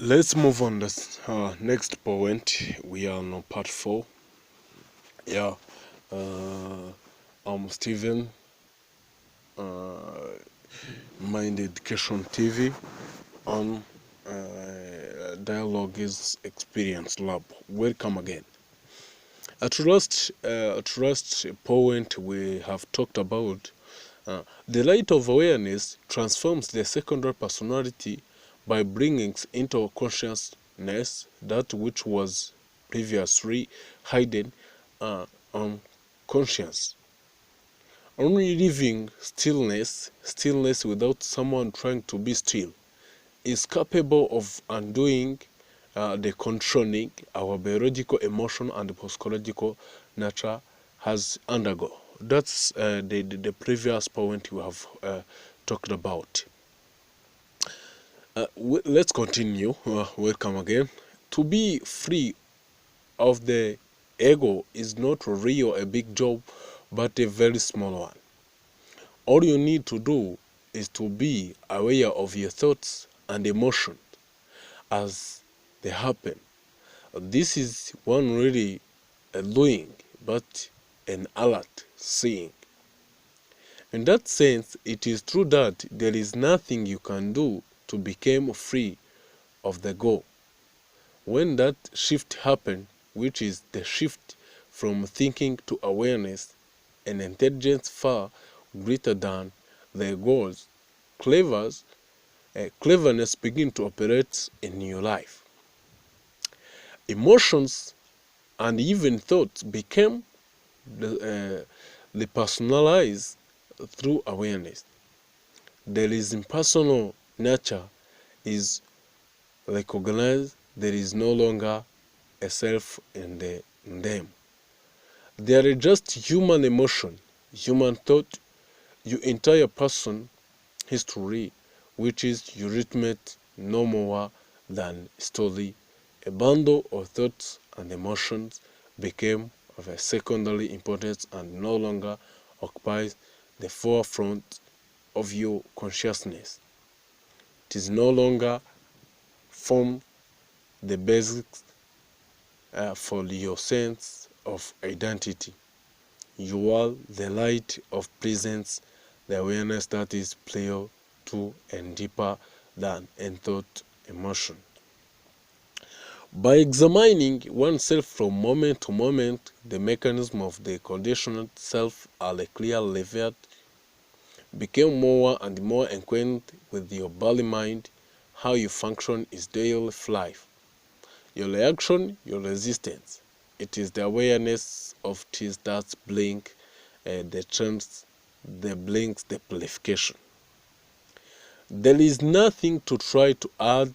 Let's move on this next point. We are on part 4. Yeah, I'm Steven, Mind Education TV on Dialogue is Experience Lab. Welcome again. At last point we have talked about the light of awareness transforms the secondary personality by bringing into consciousness that which was previously hidden unconscious. Only living stillness without someone trying to be still, is capable of undoing the controlling our biological, emotional, and psychological nature has undergone. That's the previous point we have talked about. Let's continue. Welcome again. To be free of the ego is not really a big job, but a very small one. All you need to do is to be aware of your thoughts and emotions as they happen. This is one really doing, but an alert seeing. In that sense, it is true that there is nothing you can do to become free of the goal. When that shift happens, which is the shift from thinking to awareness, an intelligence far greater than the goals, cleverness begin to operate in your life. Emotions and even thoughts became the personalized through awareness. There is impersonal nature is recognized. There is no longer a self in them. They are just human emotion, human thought, your entire person history, which is your ultimate no more than story. A bundle of thoughts and emotions became of a secondary importance and no longer occupies the forefront of your consciousness. It is no longer form the basics for your sense of identity. You are the light of presence, the awareness that is player to and deeper than in thought emotion. By examining oneself from moment to moment, the mechanism of the conditioned self are clearly revealed, become more and more acquainted with your body mind, how you function is daily life. Your reaction, your resistance. It is the awareness of this that blink the trends, the blinks, the purification. There is nothing to try to add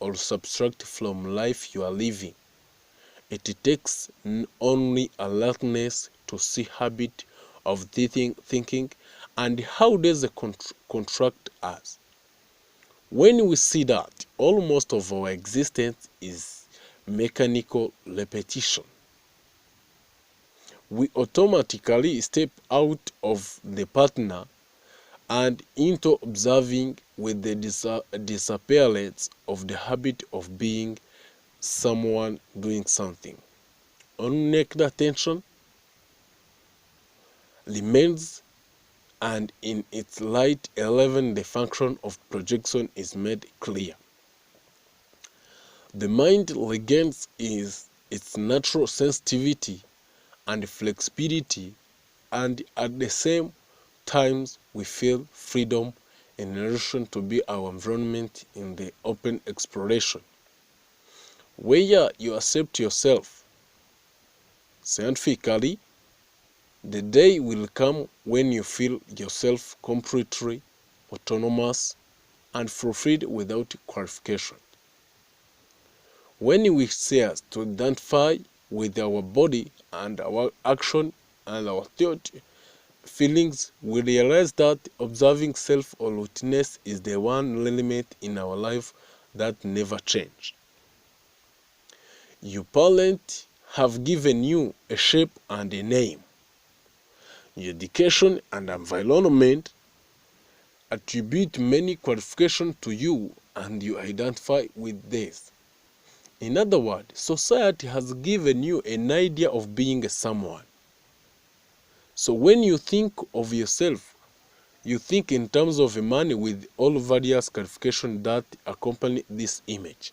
or subtract from life you are living. It takes only alertness to see habit of thinking and how does it contract us. When we see that almost of our existence is mechanical repetition, we automatically step out of the partner and into observing with the disappearance of the habit of being someone doing something. Unnaked attention remains, and in its light 11 the function of projection is made clear. The mind regains its natural sensitivity and flexibility, and at the same times we feel freedom in relation to be our environment in the open exploration, where you accept yourself. Scientifically, the day will come when you feel yourself completely autonomous and fulfilled without qualification. When we cease to identify with our body and our action and our thought, feelings, we realize that observing self or routineness is the one element in our life that never changes. Your parents have given you a shape and a name. Your education and environment attribute many qualifications to you and you identify with this. In other words, society has given you an idea of being a someone. So when you think of yourself, you think in terms of a man with all various qualifications that accompany this image.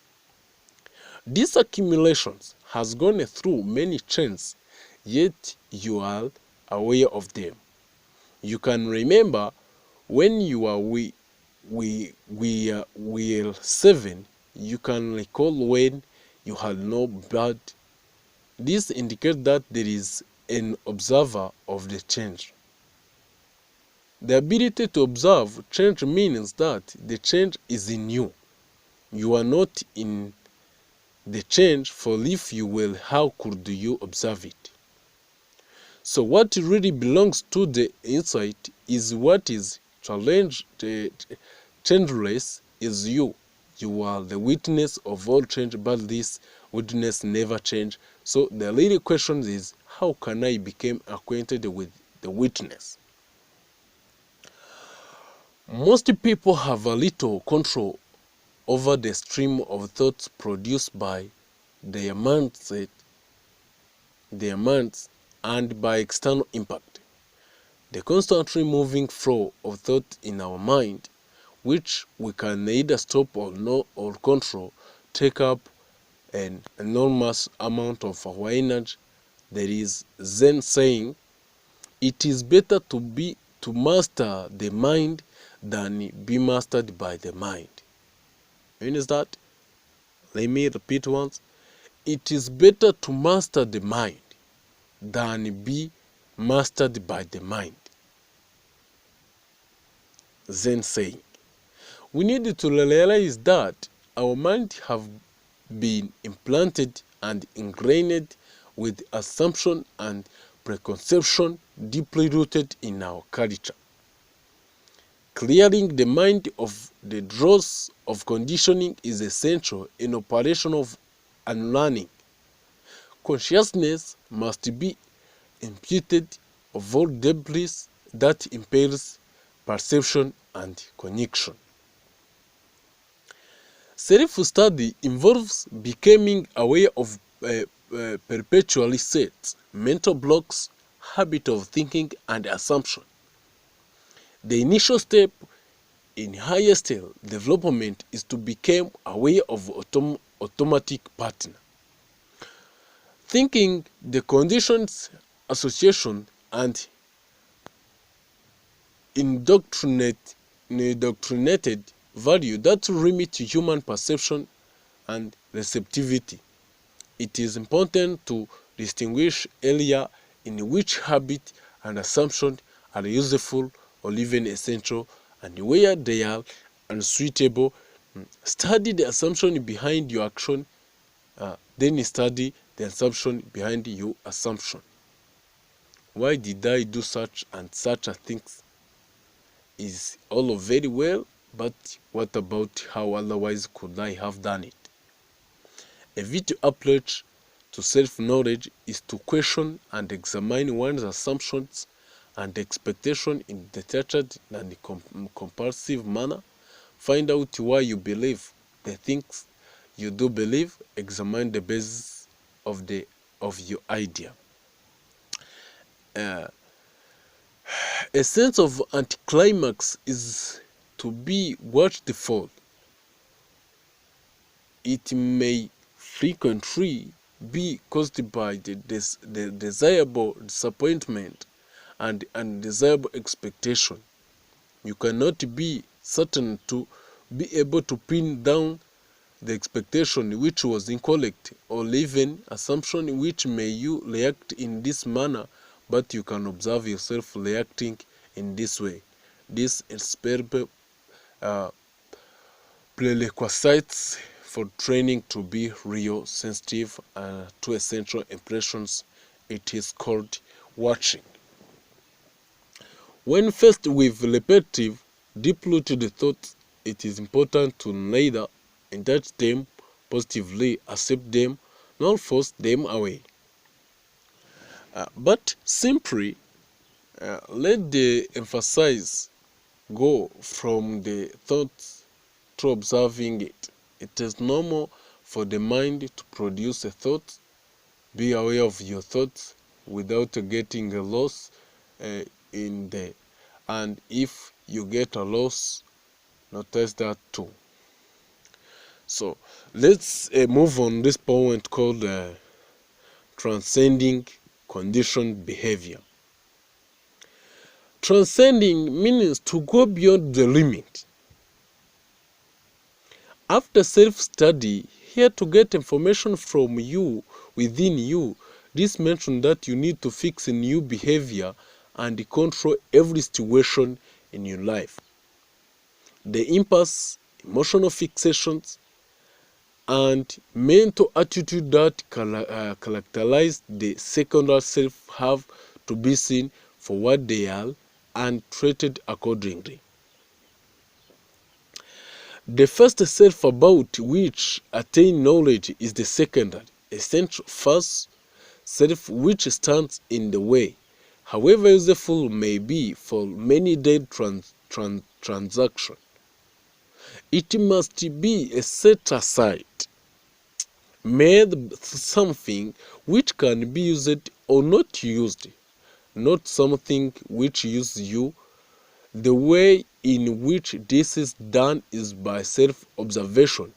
These accumulations has gone through many changes, yet you are aware of them. You can remember when you were 7, you can recall when you had no blood. This indicates that there is an observer of the change. The ability to observe change means that the change is in you. You are not in the change, for if you will, how could you observe it? So what really belongs to the insight is what is changeless is you. You are the witness of all change, but this witness never change. So the real question is, how can I become acquainted with the witness? Most people have a little control over the stream of thoughts produced by their minds and by external impact. The constantly moving flow of thought in our mind, which we can neither stop or control, take up an enormous amount of our energy. There is Zen saying, it is better to master the mind than be mastered by the mind. Means that, let me repeat once, it is better to master the mind than be mastered by the mind. Zen saying. We need to realize that our mind have been implanted and ingrained with assumption and preconception deeply rooted in our culture. Clearing the mind of the dross of conditioning is essential in operation of unlearning. Consciousness must be imputed of all debris that impairs perception and connection. Self-study involves becoming aware of perpetually set mental blocks, habit of thinking, and assumption. The initial step in higher scale development is to become aware of automatic pattern. Thinking the conditions, association, and indoctrinated value that limit human perception and receptivity. It is important to distinguish area in which habit and assumption are useful or even essential, and where they are unsuitable. Study the assumption behind your action, then study the assumption behind your assumption. Why did I do such and such a thing? Is all very well, but what about how otherwise could I have done it? A vital approach to self-knowledge is to question and examine one's assumptions and expectations in a detached and compulsive manner. Find out why you believe the things you do believe. Examine the basis of your idea. A sense of anticlimax is to be watchful. It may frequently be caused by the desirable disappointment and undesirable expectation. You cannot be certain to be able to pin down the expectation which was incorrect, or even assumption which may you react in this manner, but you can observe yourself reacting in this way. This is prerequisites for training to be real sensitive to essential impressions. It is called watching. When faced with repetitive, deep-rooted thoughts, it is important to neither indulge them positively, accept them, nor force them away, but simply let the emphasis go from the thoughts to observing it. It is normal for the mind to produce a thought. Be aware of your thoughts without getting a loss in the, and if you get a loss, notice that too. So let's move on this point called transcending conditioned behavior. Transcending means to go beyond the limit. After self-study, here to get information from you, within you, this mentioned that you need to fix a new behavior and control every situation in your life. The impulse, emotional fixations, and mental attitude that characterize the secondary self have to be seen for what they are and treated accordingly. The first self about which attain knowledge is the secondary, essential first self which stands in the way, however useful may be for many daily transactions. It must be a set aside, made something which can be used or not used, not something which uses you. The way in which this is done is by self-observation,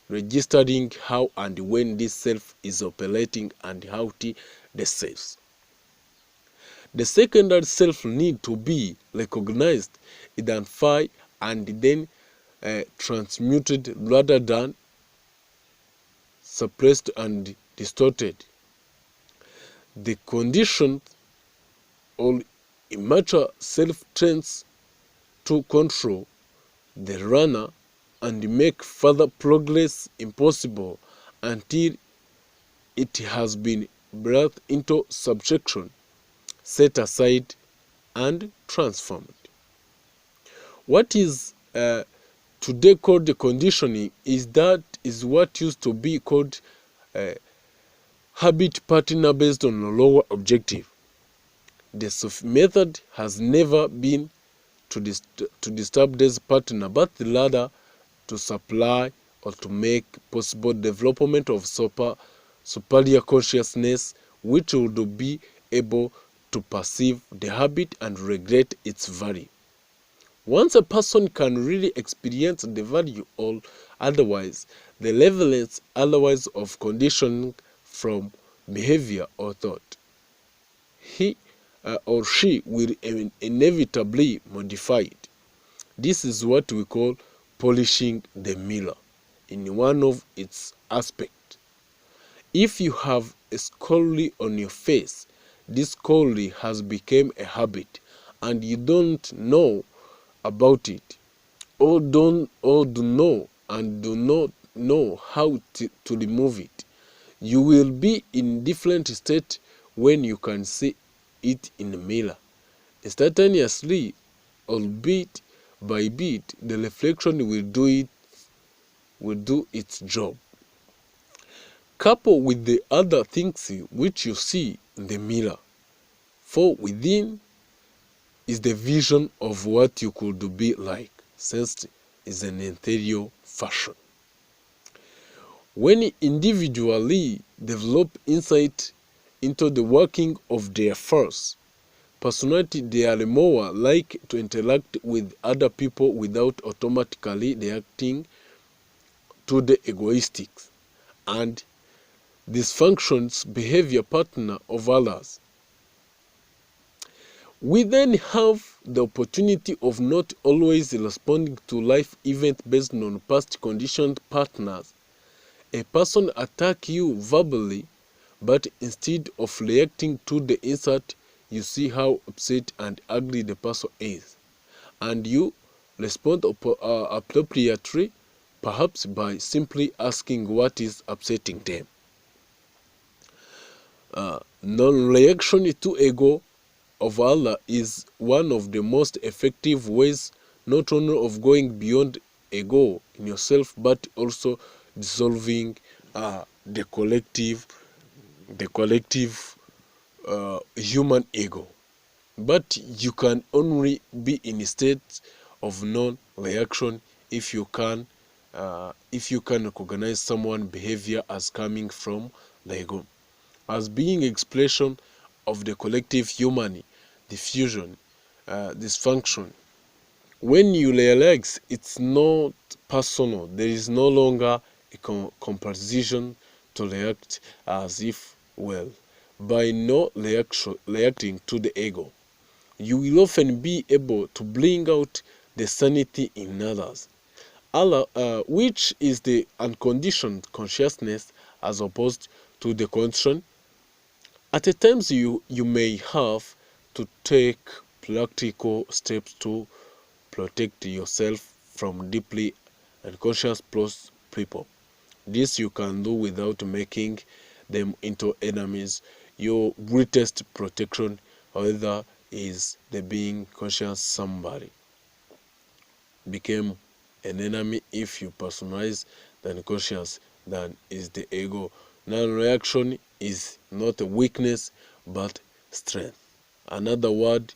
registering how and when this self is operating and how the selves. The secondary self need to be recognized, identified, and then transmuted rather than suppressed and distorted. The conditioned or immature self tends to control the runner and make further progress impossible until it has been brought into subjection, set aside, and transformed. What is today called the conditioning is what used to be called habit pattern based on a lower objective. The method has never been to disturb this pattern, but rather to supply or to make possible development of superior consciousness, which would be able to perceive the habit and regulate its value. Once a person can really experience the value or otherwise, the levelness otherwise of conditioning from behavior or thought, he or she will inevitably modify it. This is what we call polishing the mirror in one of its aspects. If you have a scolding on your face, this scolding has become a habit and you don't know about it, or do know and do not know how to remove it. You will be in different state when you can see it in the mirror. Instantaneously, albeit by bit, the reflection will do its job. Couple with the other things which you see in the mirror, for within is the vision of what you could be like, since is an interior fashion. When individually develop insight into the working of their force, personality, they are more like to interact with other people without automatically reacting to the egoistic and dysfunctions behavior partner of others. We then have the opportunity of not always responding to life events based on past conditioned partners. A person attack you verbally, but instead of reacting to the insult, you see how upset and angry the person is, and you respond appropriately, perhaps by simply asking what is upsetting them. Non-reaction to ego of Allah is one of the most effective ways not only of going beyond ego in yourself, but also dissolving the collective human ego. But you can only be in a state of non-reaction if you can if you can recognize someone's behavior as coming from the ego, as being expression of the collective human diffusion, dysfunction. When you realize it's not personal, there is no longer a composition to react as if, well, by not reacting to the ego, you will often be able to bring out the sanity in others, which is the unconditioned consciousness as opposed to the conditioned. At times, you may have to take practical steps to protect yourself from deeply unconscious people. This you can do without making them into enemies. Your greatest protection, however, is the being conscious somebody became an enemy if you personalize the unconscious than is the ego. Non-reaction is not a weakness but strength. Another word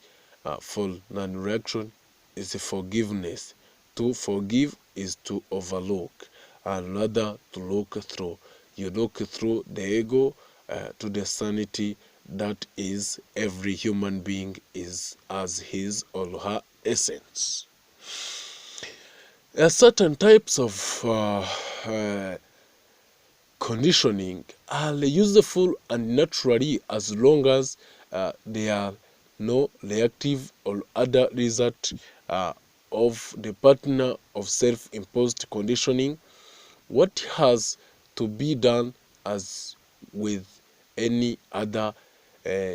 for non-reaction is forgiveness. To forgive is to overlook, and rather to look through. You look through the ego to the sanity that is every human being is as his or her essence. Certain types of conditioning are useful and naturally as long as they are no reactive or other result of the partner of self-imposed conditioning. What has to be done, as with any other uh,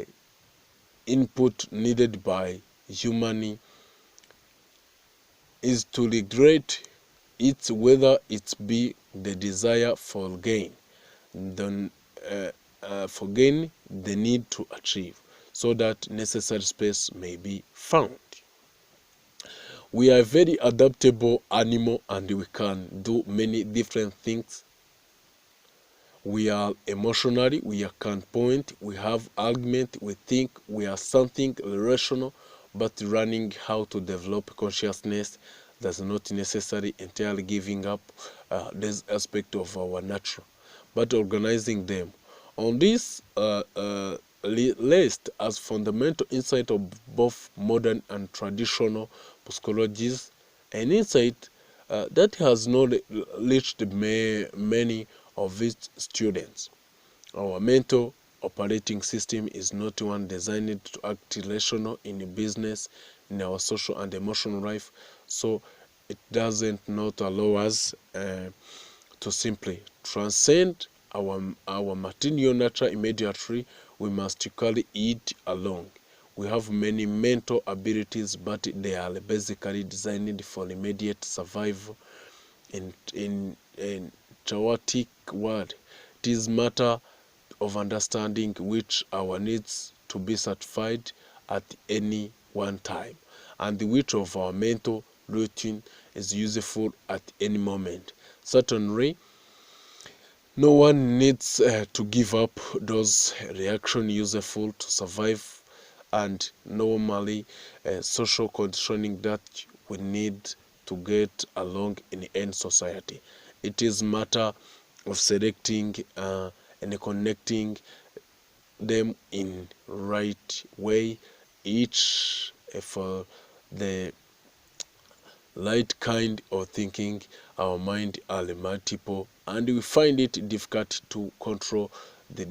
input needed by humanity, is to regulate it, whether it be the desire for gain, then for gain, the need to achieve, so that necessary space may be found. We are a very adaptable animal and we can do many different things. We are emotionally, we can point, we have argument, we think, we are something rational, but learning how to develop consciousness does not necessarily entirely giving up this aspect of our nature, but organizing them. On this list as fundamental insight of both modern and traditional psychologies, an insight that has not reached many of its students. Our mental operating system is not one designed to act rational in business, in our social and emotional life, so it doesn't not allow us to simply transcend our material nature immediately. We must carry it along. We have many mental abilities, but they are basically designed for immediate survival in chaotic world. It is matter of understanding which our needs to be satisfied at any one time, and which of our mental routine is useful at any moment. Certainly, no one needs to give up those reactions useful to survive, and normally social conditioning that we need to get along in any society. It is matter of selecting and connecting them in right way, each for the right kind of thinking. Our mind are multiple, and we find it difficult to control the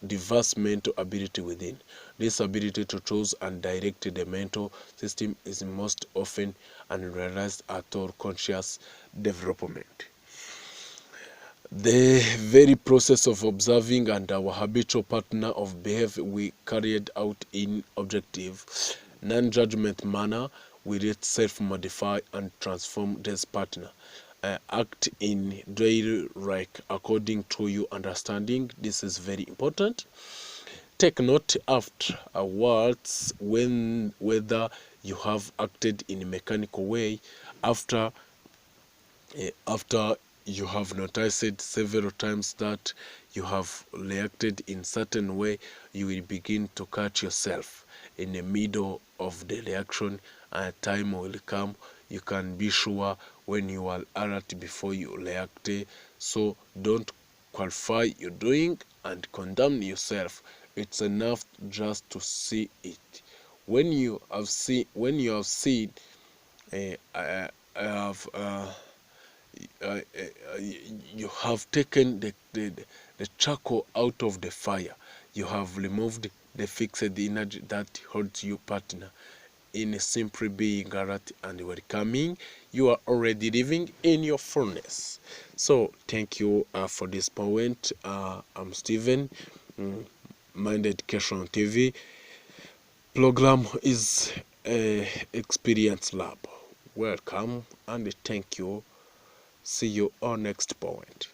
diverse mental ability within. This ability to choose and direct the mental system is most often unrealized at all conscious development. The very process of observing and our habitual pattern of behavior we carried out in objective, non-judgment manner will it self-modify and transform this partner. Act in daily like according to your understanding. This is very important. Take note afterwards whether you have acted in a mechanical way after you have noticed several times that you have reacted in certain way. You will begin to catch yourself in the middle of the reaction, and time will come you can be sure when you are alert before you react. So don't qualify you're doing and condemn yourself. It's enough just to see it. When you have seen, I have you have taken the charcoal out of the fire. You have removed the fixed energy that holds you partner. In simply being alert and welcoming, you are already living in your fullness. So thank you for this point. I'm Steven. Mind Education TV program is a experience lab. Welcome and thank you. See you on next point.